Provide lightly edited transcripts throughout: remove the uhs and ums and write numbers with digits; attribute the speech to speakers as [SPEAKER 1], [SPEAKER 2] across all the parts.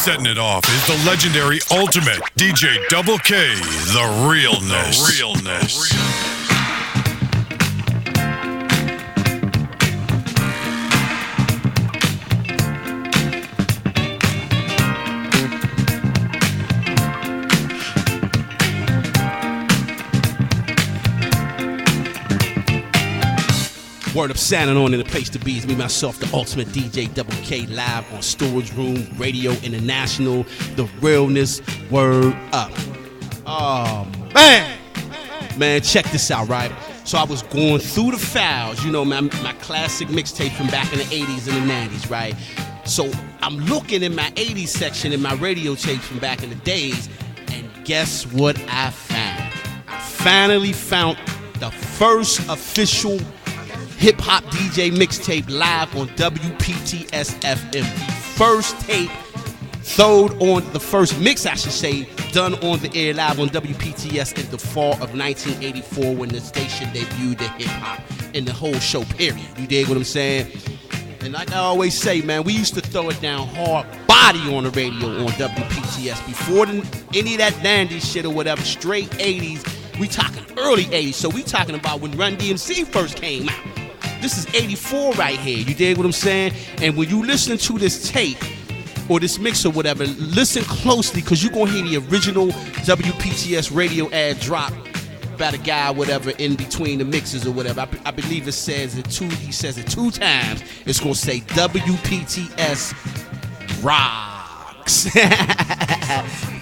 [SPEAKER 1] Setting it off is the legendary ultimate DJ Double K, the realness.
[SPEAKER 2] Word up, signing on in the place to be is me, myself, the ultimate DJ Double K, live on Storage Room Radio International. The realness, word up. Oh, man, check this out, right? So I was going through the files, you know, my classic mixtape from back in the 80s and the 90s, right? So I'm looking in my 80s section in my radio tapes from back in the days, and guess what I found? I finally found the first official hip-hop DJ mixtape live on Wptsfm. The first tape the first mix, I should say, done on the air live on WPTS in the fall of 1984 when the station debuted the hip-hop in the whole show, period. You dig what I'm saying? And like I always say, man, we used to throw it down hard body on the radio on WPTS. Before any of that 90s shit or whatever, straight 80s, we talking early 80s. So we talking about when Run DMC first came out. This is 84 right here. You dig what I'm saying? And when you listen to this tape or this mix or whatever, listen closely because you're going to hear the original WPTS radio ad drop by the guy, whatever, in between the mixes or whatever. I believe it says it he says it 2 times. It's going to say WPTS rocks.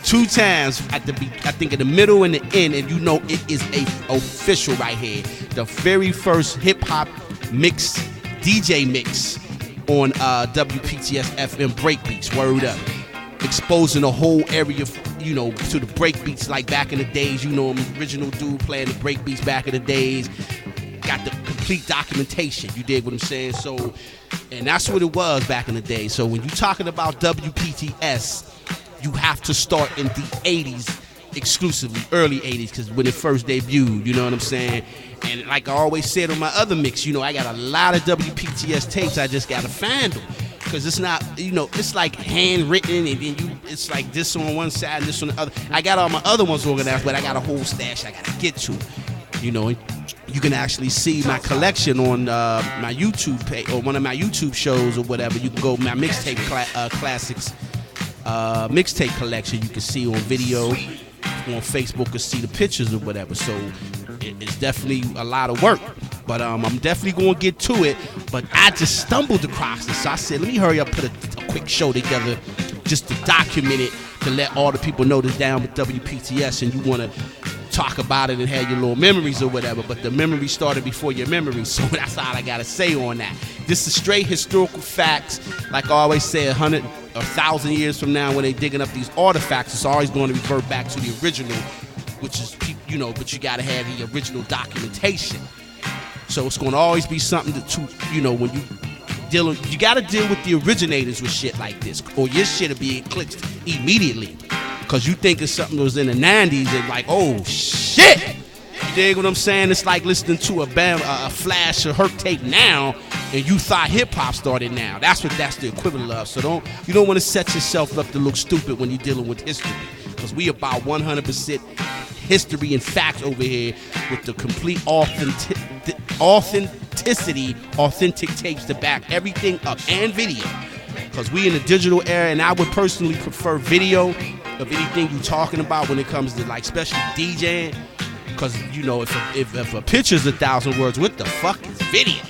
[SPEAKER 2] 2 times I think in the middle and the end, and you know it is a official right here. The very first hip-hop mix, DJ mix on WPTS FM breakbeats, word up. Exposing the whole area, you know, to the breakbeats like back in the days. You know, original dude playing the breakbeats back in the days. Got the complete documentation. You dig what I'm saying? So, and that's what it was back in the day. So when you're talking about WPTS, you have to start in the 80s exclusively, early 80s, because when it first debuted, you know what I'm saying? And like I always said on my other mix, you know, I got a lot of WPTS tapes. I just got to find them. Because it's not, you know, it's like handwritten, and then it's like this on one side and this on the other. I got all my other ones organized, but I got a whole stash I got to get to. You know, you can actually see my collection on my YouTube page or one of my YouTube shows or whatever. You can go my mixtape classics mixtape collection. You can see on video on Facebook or see the pictures or whatever. So it's definitely a lot of work. But I'm definitely going to get to it. But I just stumbled across this. So I said, let me hurry up, put a quick show together just to document it, to let all the people know this down with WPTS, and you want to talk about it and have your little memories or whatever. But the memory started before your memories. So that's all I got to say on that. This is straight historical facts. Like I always say, 100 or 1,000 years from now when they're digging up these artifacts, it's always going to revert back to the original, which is, you know, but you got to have the original documentation. So it's going to always be something to you know, when you got to deal with the originators with shit like this, or your shit will be eclipsed immediately because you think it's something that was in the 90s and like, oh shit, you dig what I'm saying? It's like listening to a Flash or Herc tape now and you thought hip-hop started now. That's the equivalent of. So you don't want to set yourself up to look stupid when you're dealing with history, because we about 100% history and facts over here with the complete authentic tapes to back everything up, and video, because we in the digital era, and I would personally prefer video of anything you're talking about when it comes to, like, especially DJing, because, you know, if a picture's 1,000 words, what the fuck is video?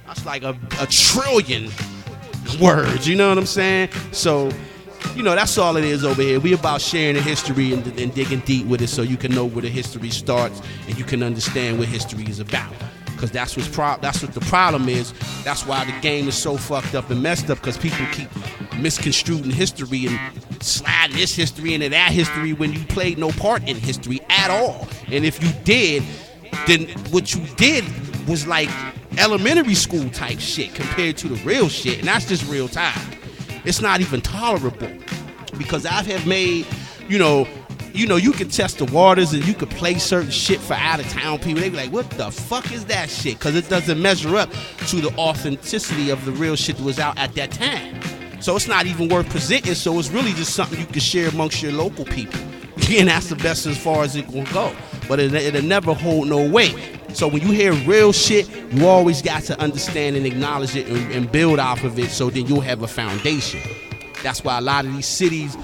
[SPEAKER 2] That's like a trillion words, you know what I'm saying? So, you know, that's all it is over here. We about sharing the history and digging deep with it, so you can know where the history starts and you can understand what history is about. Because that's what the problem is. That's why the game is so fucked up and messed up, because people keep misconstruing history and sliding this history into that history when you played no part in history at all. And if you did, then what you did was like elementary school type shit compared to the real shit, and that's just real time. It's not even tolerable, because I have made, you know, you can test the waters and you can play certain shit for out of town people. They be like, what the fuck is that shit? Because it doesn't measure up to the authenticity of the real shit that was out at that time. So it's not even worth presenting. So it's really just something you can share amongst your local people. And that's the best as far as it will go. But it'll never hold no weight. So when you hear real shit, you always got to understand and acknowledge it and build off of it, so then you'll have a foundation. That's why a lot of these cities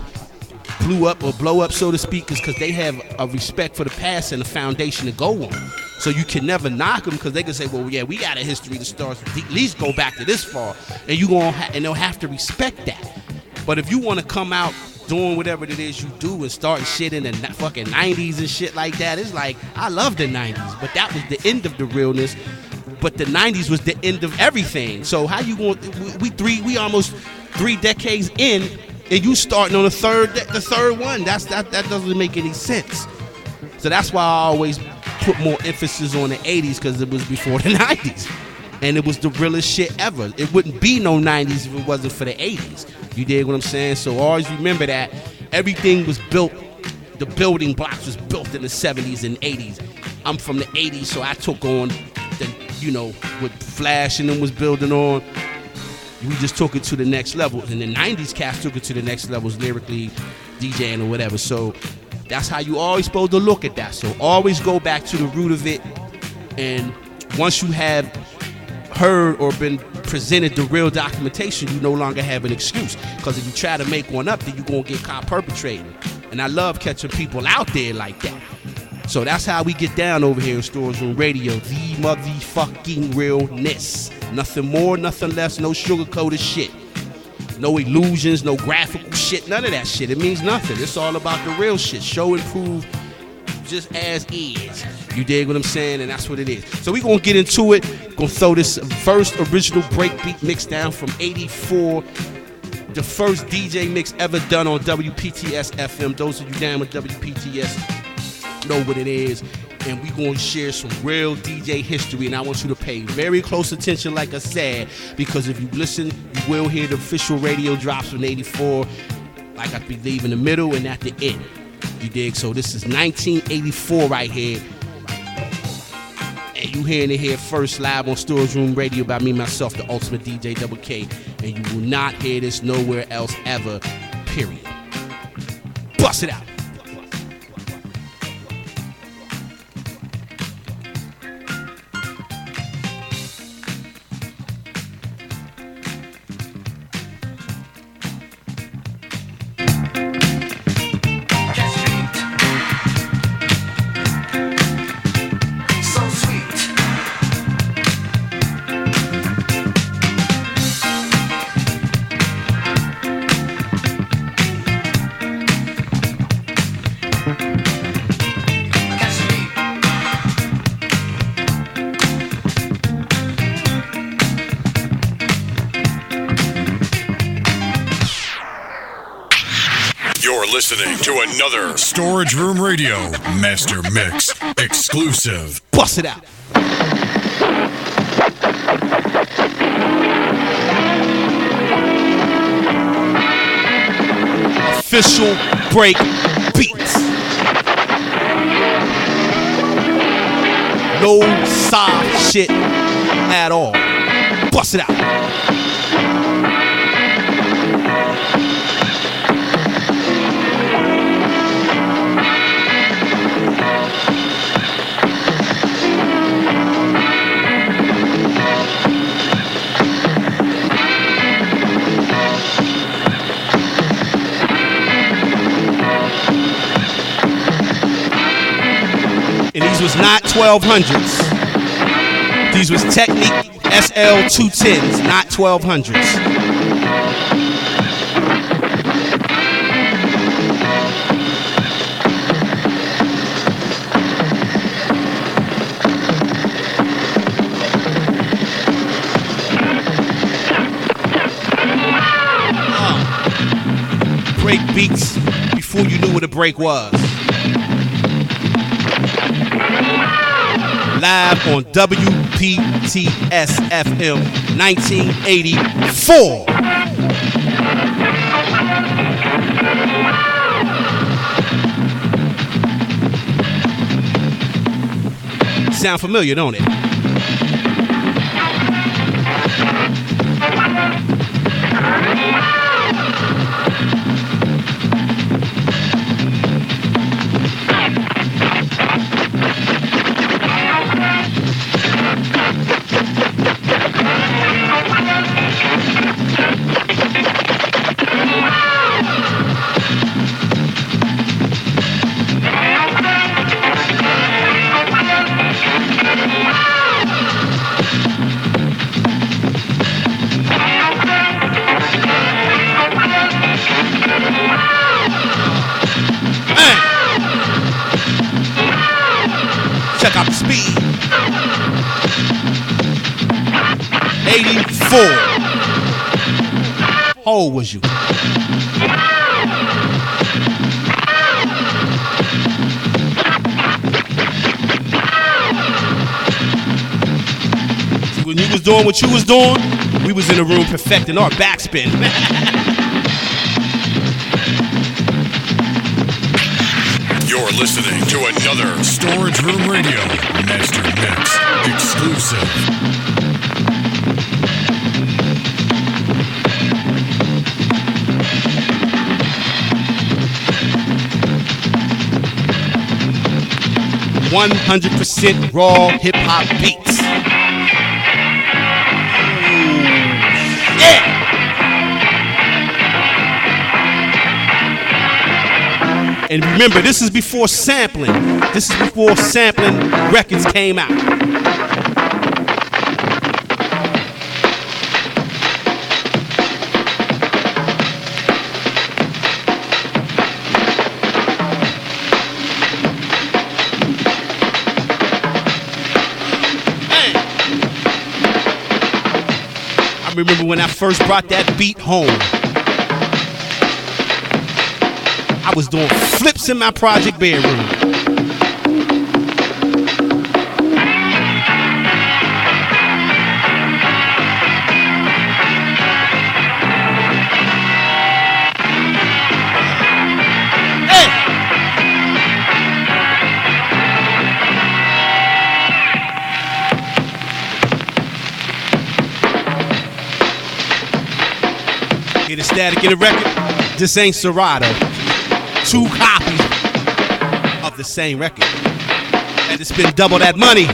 [SPEAKER 2] blew up or blow up, so to speak, is because they have a respect for the past and a foundation to go on. So you can never knock them, because they can say, well, yeah, we got a history that starts at least go back to this far, and and they'll have to respect that. But if you want to come out doing whatever it is you do and starting shit in the fucking 90s and shit like that, it's like, I love the 90s, but that was the end of the realness. But the 90s was the end of everything. So how you going? We almost 3 decades in, and you starting on the third one. That doesn't make any sense. So that's why I always put more emphasis on the 80s, because it was before the 90s, and it was the realest shit ever. It wouldn't be no 90s if it wasn't for the 80s. You dig what I'm saying? So always remember that everything was built. The building blocks was built in the 70s and 80s. I'm from the 80s, so I took on what Flash and them was building on. We just took it to the next level. And the 90s cats took it to the next levels lyrically, DJing or whatever. So that's how you always supposed to look at that. So always go back to the root of it. And once you have heard or been presented the real documentation, you no longer have an excuse. Because if you try to make one up, then you're going to get caught perpetrating. And I love catching people out there like that. So that's how we get down over here in Storage Room Radio. The motherfucking realness. Nothing more, nothing less, no sugar-coated shit. No illusions, no graphical shit, none of that shit. It means nothing. It's all about the real shit. Show and prove just as is. You dig what I'm saying? And that's what it is. So we gonna get into it. Gonna throw this first original breakbeat mix down from 84. The first DJ mix ever done on Wptsfm. Those of you down with WPTS know what it is. And we gonna share some real DJ history. And I want you to pay very close attention, like I said, because if you listen, you will hear the official radio drops from 84, like I believe in the middle and at the end. You dig? So this is 1984 right here. And you hearing it here first live on Storage Room Radio by me, myself, the ultimate DJ Double K. And you will not hear this nowhere else ever, period. Bust it out.
[SPEAKER 1] Listening to another Storage Room Radio Master Mix exclusive.
[SPEAKER 2] Bust it out. Official break beats. No soft shit at all. Bust it out. And these was not 1200s. These was Technique SL 210s, not 1200s. Break beats before you knew what a break was. Live on WPTSFM 1984. Sound familiar, don't it? Check out the speed. 84. How old was you? See, when you was doing what you was doing, we was in the room perfecting our backspin.
[SPEAKER 1] You're listening to another Storage Room Radio Master Mix exclusive.
[SPEAKER 2] %100% raw hip hop beats. Yeah. And remember, this is before sampling. This is before sampling records came out. I remember when I first brought that beat home. I was doing flips in my project bedroom. Hey! Hear the static in the record? This ain't Serato. 2 copies of the same record, and it's been double that money.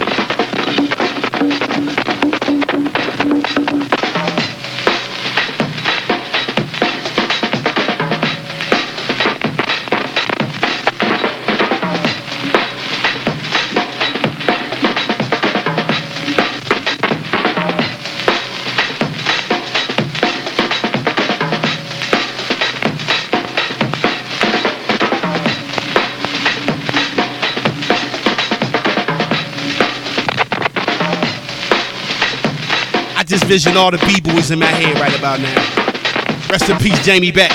[SPEAKER 2] I just vision all the B-boys in my head right about now. Rest in peace, Jamie Beck.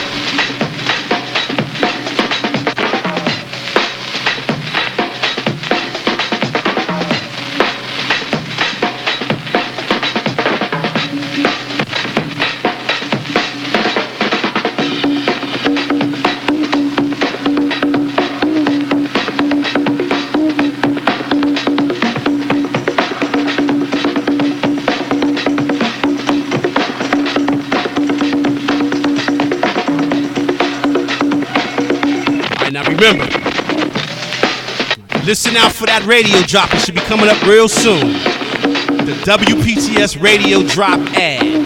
[SPEAKER 2] Remember, listen out for that radio drop. It should be coming up real soon. The WPTS radio drop ad.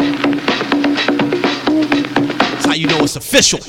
[SPEAKER 2] That's how you know it's official.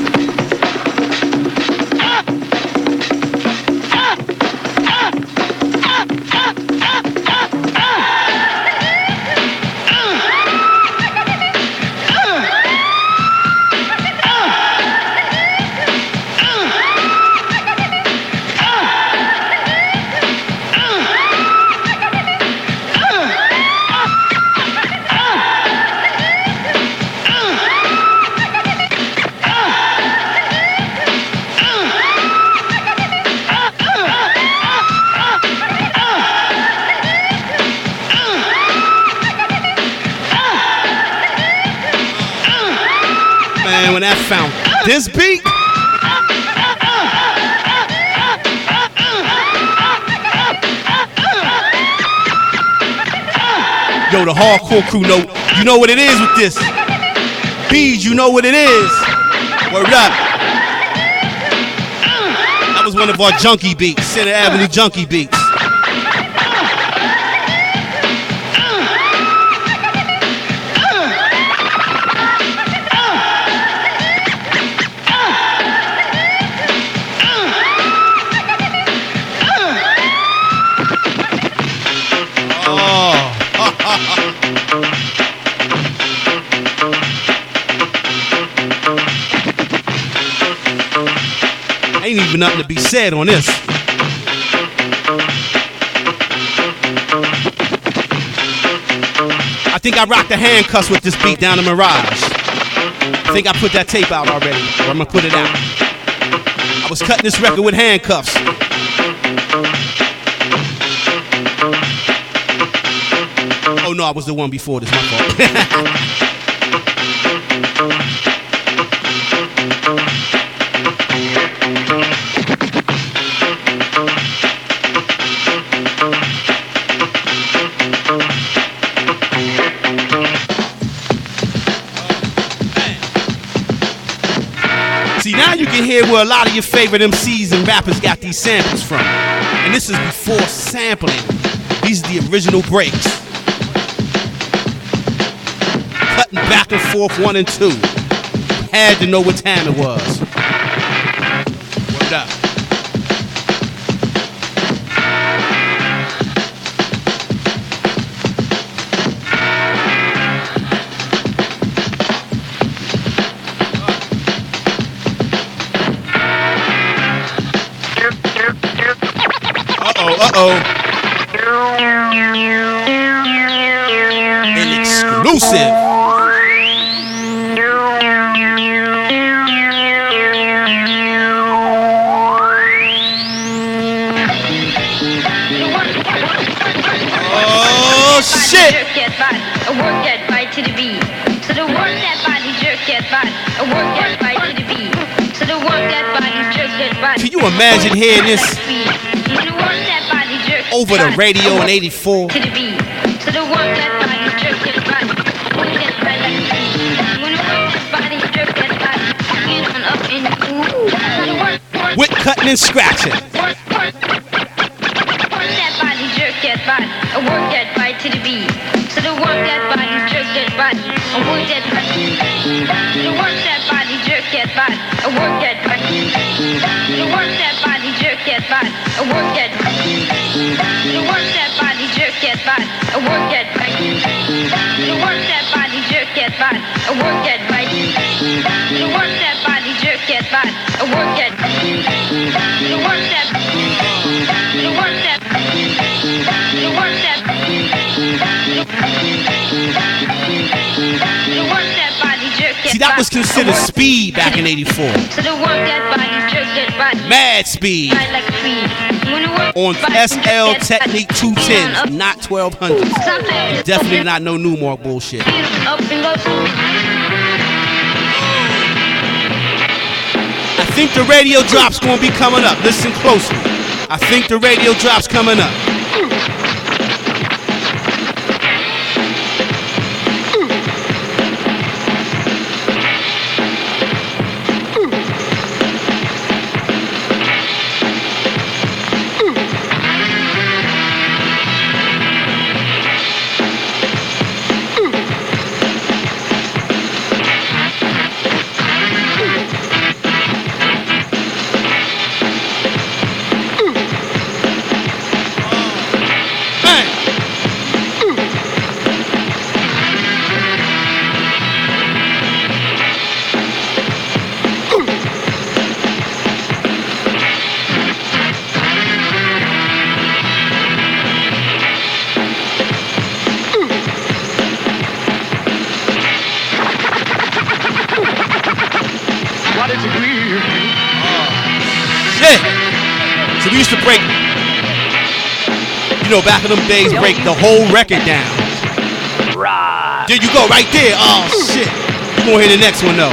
[SPEAKER 2] When I found this beat, yo, the hardcore crew you know what it is with this. Bees, you know what it is. Word up. That was one of our junkie beats, Center Avenue junkie beats. even nothing to be said on this. I think I rocked the handcuffs with this beat down in Mirage. I think I put that tape out already, or I'm gonna put it out. I was cutting this record with handcuffs. Oh no, I was the one before this, my fault. See, now you can hear where a lot of your favorite MCs and rappers got these samples from. And this is before sampling. These are the original breaks. Cutting back and forth 1 and 2. Had to know what time it was. Word up. Uh-oh. An exclusive. Oh, shit.
[SPEAKER 3] Work that bite to the beat. So the work that body jerk that body. Work that bite to the beat. So the work that body jerk that body.
[SPEAKER 2] Can you imagine hearing this over the radio in 84?
[SPEAKER 3] To the beat. So the work that body jerk that body. Work that body like the beat. When the work that body jerk that body. Get on up in the ooh. So the work.
[SPEAKER 2] With cutting and scratching.
[SPEAKER 3] Work that body jerk that body. Work that bite to the beat. So the work that body jerk that body. Work that body. The work that body jerk that body. Work that body. The work that body jerk that body. Work that body. The work that body jerk that body. Work that body. The work that body jerk that body. Work that body. The work that body jerk that body. Work that body. The work that. The work that. The work that. The work that body jerk that.
[SPEAKER 2] See, that was considered speed back in 84.
[SPEAKER 3] So the work that body jerk that body.
[SPEAKER 2] Mad speed.
[SPEAKER 3] Like speed.
[SPEAKER 2] On SL Technique 210s, not 1200s. Definitely not no Newmark bullshit. I think the radio drop's gonna be coming up. Listen closely. I think the radio drop's coming up. So we used to break, you know, back in them days, break the whole record down.
[SPEAKER 4] Right.
[SPEAKER 2] There you go, right there. Oh, shit. You gonna hear the next one, though.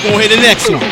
[SPEAKER 2] You gonna hear the next one.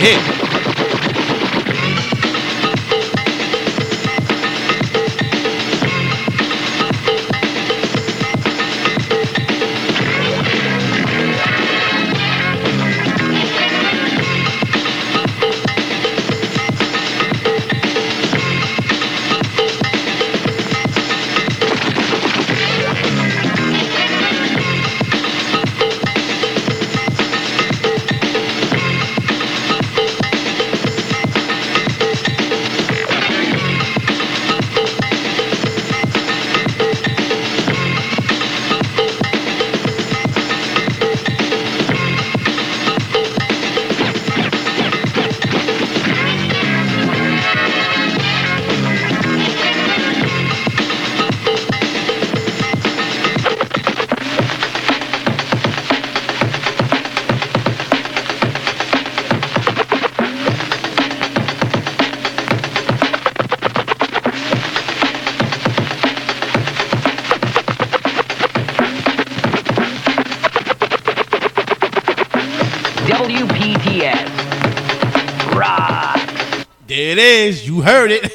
[SPEAKER 2] hit.
[SPEAKER 4] Wpts. Rock.
[SPEAKER 2] There it is. You heard it.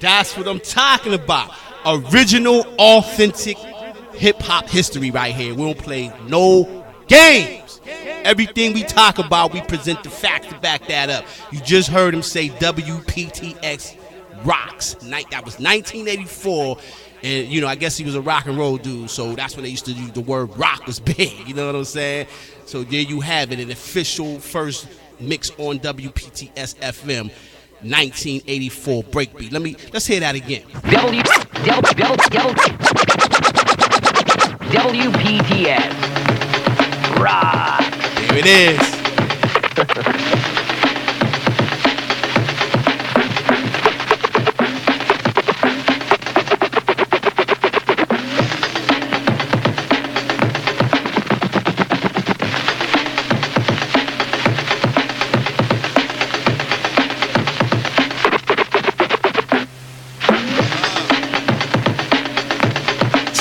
[SPEAKER 2] That's what I'm talking about. Original, authentic hip-hop history right here. We don't play no games. Everything we talk about, we present the facts to back that up. You just heard him say WPTX rocks. That was 1984. And, you know, I guess he was a rock and roll dude, so that's when they used to use the word rock was big, you know what I'm saying? So there you have it, an official first mix on WPTSFM, 1984 breakbeat. Let's hear that again.
[SPEAKER 4] WPTS. Rock.
[SPEAKER 2] There it is.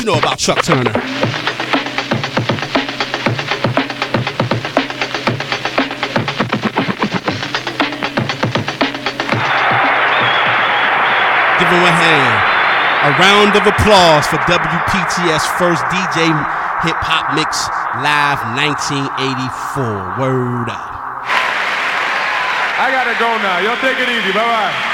[SPEAKER 2] Know about Chuck Turner. Give him a hand. A round of applause for WPTS first DJ hip hop mix live 1984. Word up.
[SPEAKER 5] I gotta go now. Y'all take it easy. Bye bye.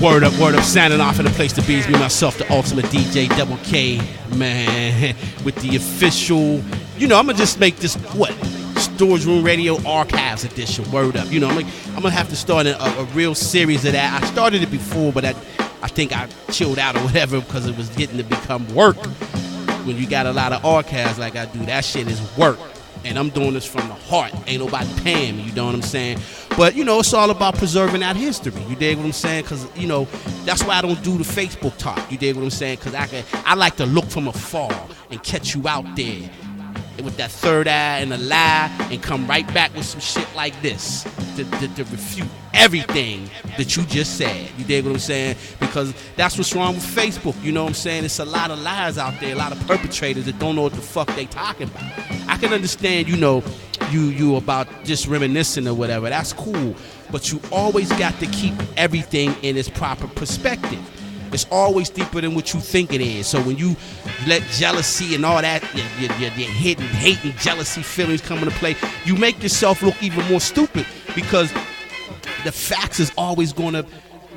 [SPEAKER 2] Word up, signing off in the place to be is me, myself, the ultimate DJ, Double K, man, with the official, you know, I'm going to just make this, Storage Room Radio Archives Edition, word up. You know, I'm going to have to start a real series of that. I started it before, but I think I chilled out or whatever because it was getting to become work. When you got a lot of archives like I do, that shit is work. And I'm doing this from the heart. Ain't nobody paying me, you know what I'm saying? But, you know, it's all about preserving that history. You dig what I'm saying? Because, you know, that's why I don't do the Facebook talk. You dig what I'm saying? Because I like to look from afar and catch you out there with that third eye and a lie and come right back with some shit like this to refute everything that you just said. You dig what I'm saying? Because that's what's wrong with Facebook. You know what I'm saying? It's a lot of lies out there, a lot of perpetrators that don't know what the fuck they talking about. I can understand, you know, you about just reminiscing or whatever. That's cool. But you always got to keep everything in its proper perspective. It's always deeper than what you think it is. So when you let jealousy and all that, your hidden hate and jealousy feelings come into play, you make yourself look even more stupid because the facts is always going to,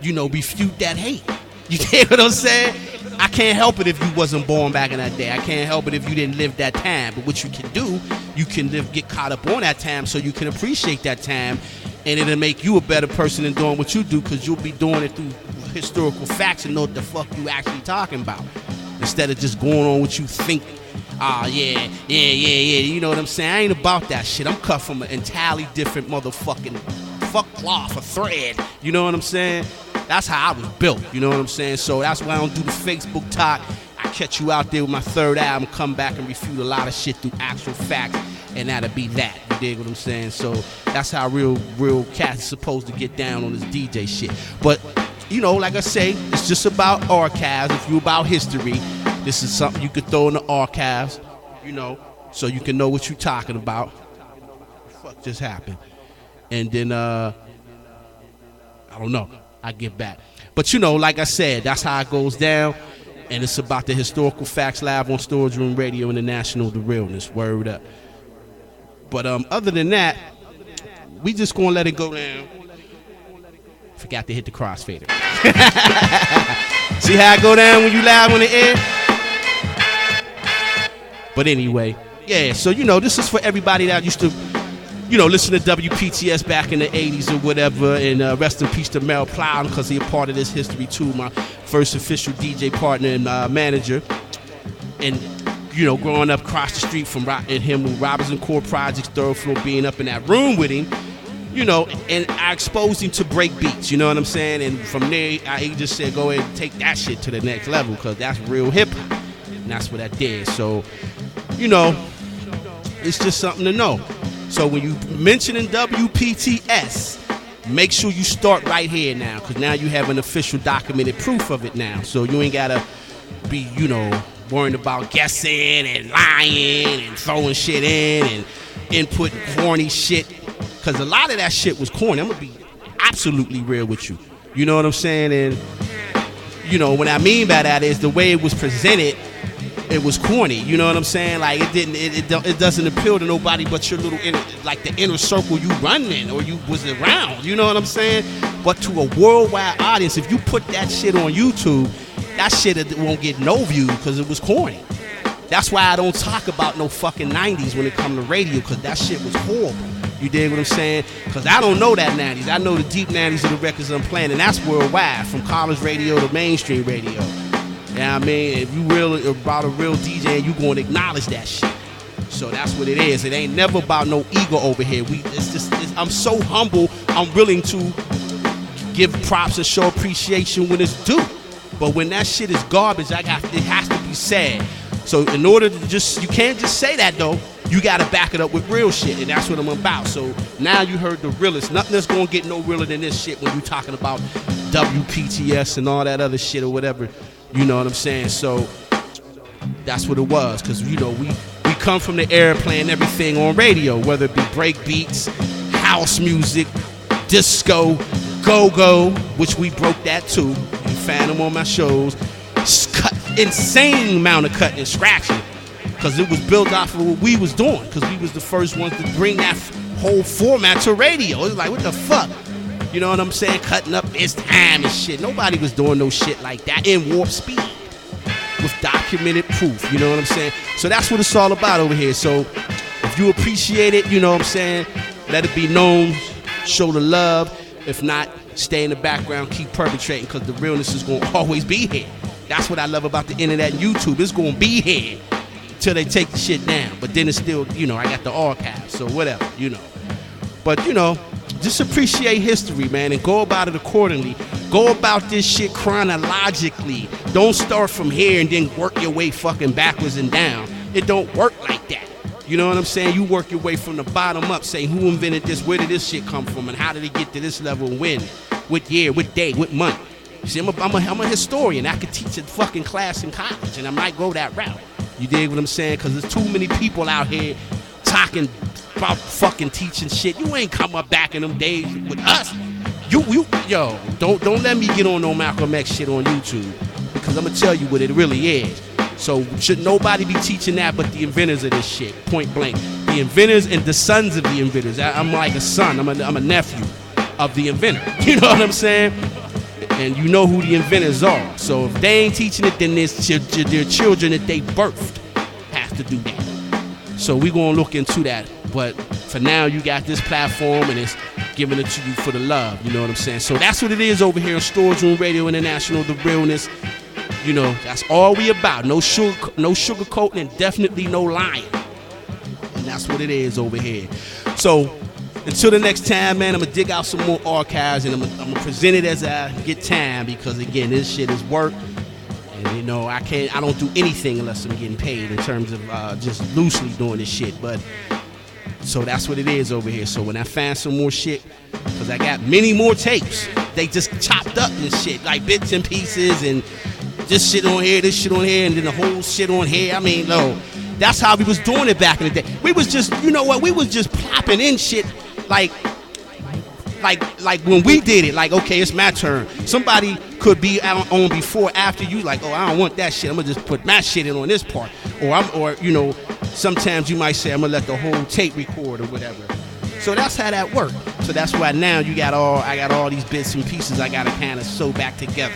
[SPEAKER 2] you know, refute that hate. You get what I'm saying? I can't help it if you wasn't born back in that day. I can't help it if you didn't live that time. But what you can do, you can get caught up on that time so you can appreciate that time, and it'll make you a better person in doing what you do because you'll be doing it through historical facts and know what the fuck you actually talking about. Instead of just going on what you think. Yeah. You know what I'm saying? I ain't about that shit. I'm cut from an entirely different motherfucking fuck cloth, a thread. You know what I'm saying? That's how I was built. You know what I'm saying? So that's why I don't do the Facebook talk. I catch you out there with my third album, come back and refute a lot of shit through actual facts, and that'll be that. You dig what I'm saying? So that's how real cats is supposed to get down on this DJ shit. But, you know, like I say, it's just about archives. If you about history, this is something you could throw in the archives, you know, so you can know what you're talking about. What the fuck just happened? And then, I don't know. I get back. But, you know, like I said, that's how it goes down. And it's about the Historical Facts Live on Storage Room Radio International, the realness. Word up. But other than that, we just gonna let it go down. Forgot to hit the crossfader. See how it go down when you live on the air? But anyway, yeah, so you know, this is for everybody that used to, you know, listen to WPTS back in the 80s or whatever, and rest in peace to Mel Plow, because he's a part of this history too, my first official DJ partner and manager. And, you know, growing up across the street from him with Robinson Core Projects, third floor, being up in that room with him, you know, and I exposed him to break beats, you know what I'm saying? And from there, he just said, go ahead and take that shit to the next level, because that's real hip-hop. And that's what I did. So, you know, it's just something to know. So when you mentioning WPTS, make sure you start right here now, because now you have an official documented proof of it now. So you ain't got to be, you know, worrying about guessing and lying and throwing shit in and inputting corny shit, because a lot of that shit was corny. I'm going to be absolutely real with you. You know what I'm saying? And, you know, what I mean by that is the way it was presented, it was corny. You know what I'm saying? Like, it doesn't appeal to nobody but your little like the inner circle you run in or you was around. You know what I'm saying? But to a worldwide audience, if you put that shit on YouTube, that shit won't get no view because it was corny. That's why I don't talk about no fucking 90s when it comes to radio, because that shit was horrible. You dig what I'm saying? Because I don't know that 90s. I know the deep 90s of the records I'm playing, and that's worldwide, from college radio to mainstream radio. You know what I mean? If you really about a real DJ, you gonna acknowledge that shit. So that's what it is. It ain't never about no ego over here. I'm so humble, I'm willing to give props and show appreciation when it's due. But when that shit is garbage, it has to be said. So in order to you can't just say that though. You gotta back it up with real shit, and that's what I'm about. So now you heard the realest. Nothing that's gonna get no realer than this shit when you talking about WPTS and all that other shit or whatever. You know what I'm saying? So that's what it was, because you know we come from the era playing everything on radio, whether it be break beats, house music, disco, go-go, which we broke that too. You find them on my shows. Cut insane amount of cutting and scratching, because it was built off of what we was doing, because we was the first ones to bring that whole format to radio. It was like, what the fuck? You know what I'm saying? Cutting up this time and shit. Nobody was doing no shit like that in warp speed with documented proof. You know what I'm saying? So that's what it's all about over here. So if you appreciate it, you know what I'm saying, let it be known, show the love. If not, stay in the background, keep perpetrating, because the realness is going to always be here. That's what I love about the internet and YouTube. It's going to be here till they take the shit down. But then it's still, you know, I got the archives, so whatever, you know. But, you know, just appreciate history, man, and go about it accordingly. Go about this shit chronologically. Don't start from here and then work your way fucking backwards and down. It don't work like that. You know what I'm saying? You work your way from the bottom up, saying who invented this, where did this shit come from, and how did it get to this level, and when, what year, what day, what month. See, I'm a historian. I could teach a fucking class in college, and I might go that route. You dig what I'm saying? Because there's too many people out here talking about fucking teaching shit. You ain't come up back in them days with us. Yo, don't let me get on no Malcolm X shit on YouTube, because I'm gonna tell you what it really is. So should nobody be teaching that but the inventors of this shit, point blank. The inventors and the sons of the inventors. I'm like a son. I'm a nephew of the inventor. You know what I'm saying? And you know who the inventors are. So if they ain't teaching it, then their children that they birthed have to do that. So we're going to look into that. But for now, you got this platform, and it's giving it to you for the love, you know what I'm saying? So that's what it is over here on Storage Room Radio International, the realness. You know, that's all we about. No sugarcoating, and definitely no lying. And that's what it is over here. So until the next time, man, I'm gonna dig out some more archives and I'm gonna present it as I get time, because again, this shit is work. And you know, I don't do anything unless I'm getting paid in terms of just loosely doing this shit. But so that's what it is over here. So when I find some more shit, because I got many more tapes, they just chopped up and shit, like bits and pieces, and this shit on here, this shit on here, and then the whole shit on here. I mean, no, that's how we was doing it back in the day. We was just, you know what, we was just plopping in shit like when we did it, like, okay, it's my turn. Somebody could be on before, after you, like, oh, I don't want that shit. I'm gonna just put my shit in on this part. Or you know, sometimes you might say, I'm gonna let the whole tape record or whatever. So that's how that worked. So that's why now I got all these bits and pieces I gotta kind of sew back together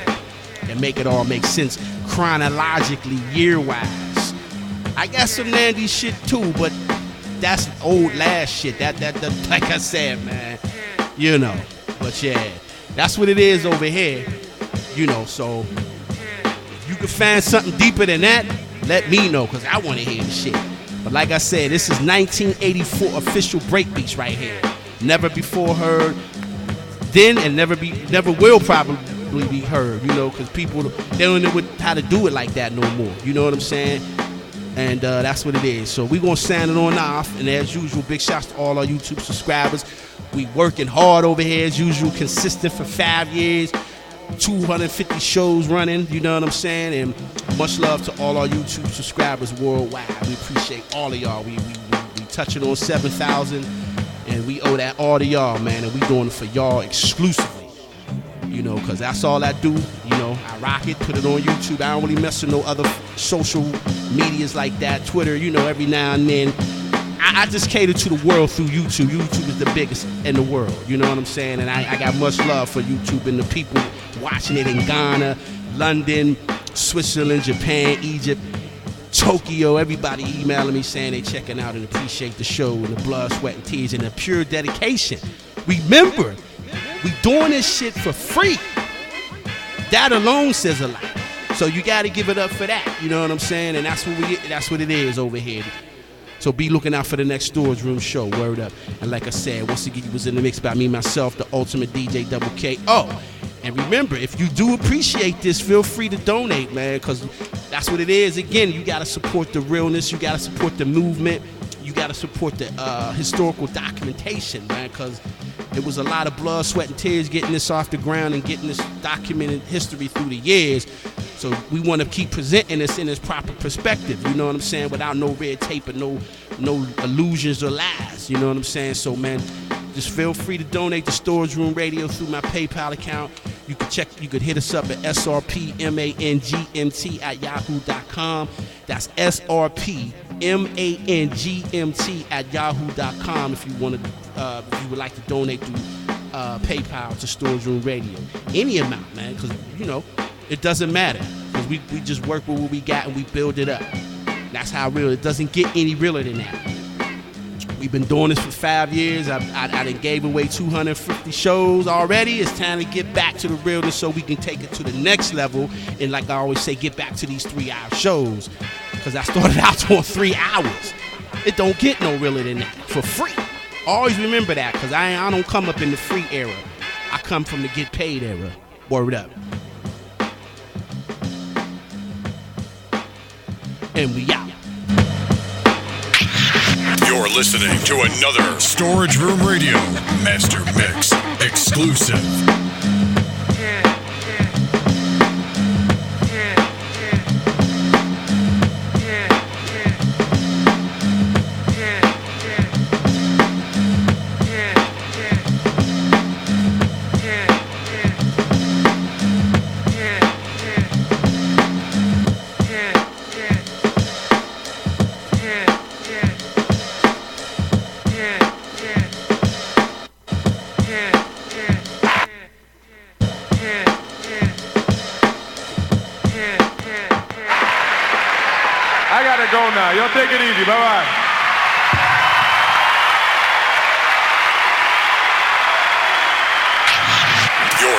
[SPEAKER 2] and make it all make sense chronologically, year-wise. I got some 90s shit too, but that's old last shit. That like I said, man, you know. But yeah, that's what it is over here, you know. So if you can find something deeper than that, let me know, because I want to hear the shit. But like I said, this is 1984 official breakbeats right here. Never before heard then, and never will probably be heard, you know, because people, they don't know how to do it like that no more. You know what I'm saying? And that's what it is. So we gonna sign it on off. And as usual, big shouts to all our YouTube subscribers. We working hard over here as usual, consistent for 5 years, 250 shows running, you know what I'm saying? And much love to all our YouTube subscribers worldwide. We appreciate all of y'all. We touching on 7,000, and we owe that all to y'all, man. And we doing it for y'all exclusively, you know, because that's all I do. You know, I rock it, put it on YouTube. I don't really mess with no other social medias like that. Twitter, you know, every now and then. I just cater to the world through YouTube. YouTube is the biggest in the world, you know what I'm saying? And I got much love for YouTube and the people watching it in Ghana, London, Switzerland, Japan, Egypt, Tokyo. Everybody emailing me saying they checking out and appreciate the show and the blood, sweat, and tears and the pure dedication. Remember, we doing this shit for free. That alone says a lot. So you got to give it up for that, you know what I'm saying? And that's what it is over here. So be looking out for the next Storage Room show. Word up. And like I said, once again, you was in the mix by me, myself, the ultimate DJ Double K. Oh, and remember, if you do appreciate this, feel free to donate, man, because that's what it is. Again, you got to support the realness. You got to support the movement. You got to support the historical documentation, man, because it was a lot of blood, sweat, and tears getting this off the ground and getting this documented history through the years. So we want to keep presenting this in its proper perspective, you know what I'm saying, without no red tape and no illusions or lies, you know what I'm saying? So, man, just feel free to donate to Storage Room Radio through my PayPal account. You could hit us up at srpmangmt at yahoo.com. That's srpmangmt at yahoo.com if you want to, if you would like to donate through PayPal to Storage Room Radio. Any amount, man, because, you know, it doesn't matter, because we just work with what we got and we build it up. That's how real. It doesn't get any realer than that. We've been doing this for 5 years. I done gave away 250 shows already. It's time to get back to the realness so we can take it to the next level. And like I always say, get back to these 3-hour shows, because I started out on 3 hours. It don't get no realer than that for free. Always remember that, because I don't come up in the free era. I come from the get paid era. Word up. And we out.
[SPEAKER 1] You're listening to another Storage Room Radio Master Mix exclusive.
[SPEAKER 5] I gotta go now. Y'all take it easy. Bye-bye.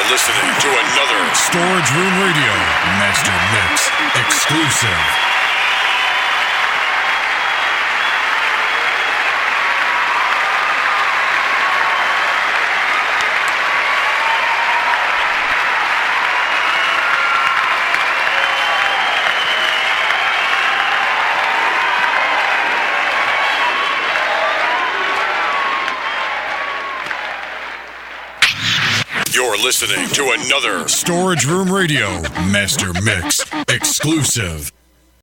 [SPEAKER 1] listening to another Storage Room Radio Master Mix exclusive. You're listening to another Storage Room Radio Master Mix exclusive.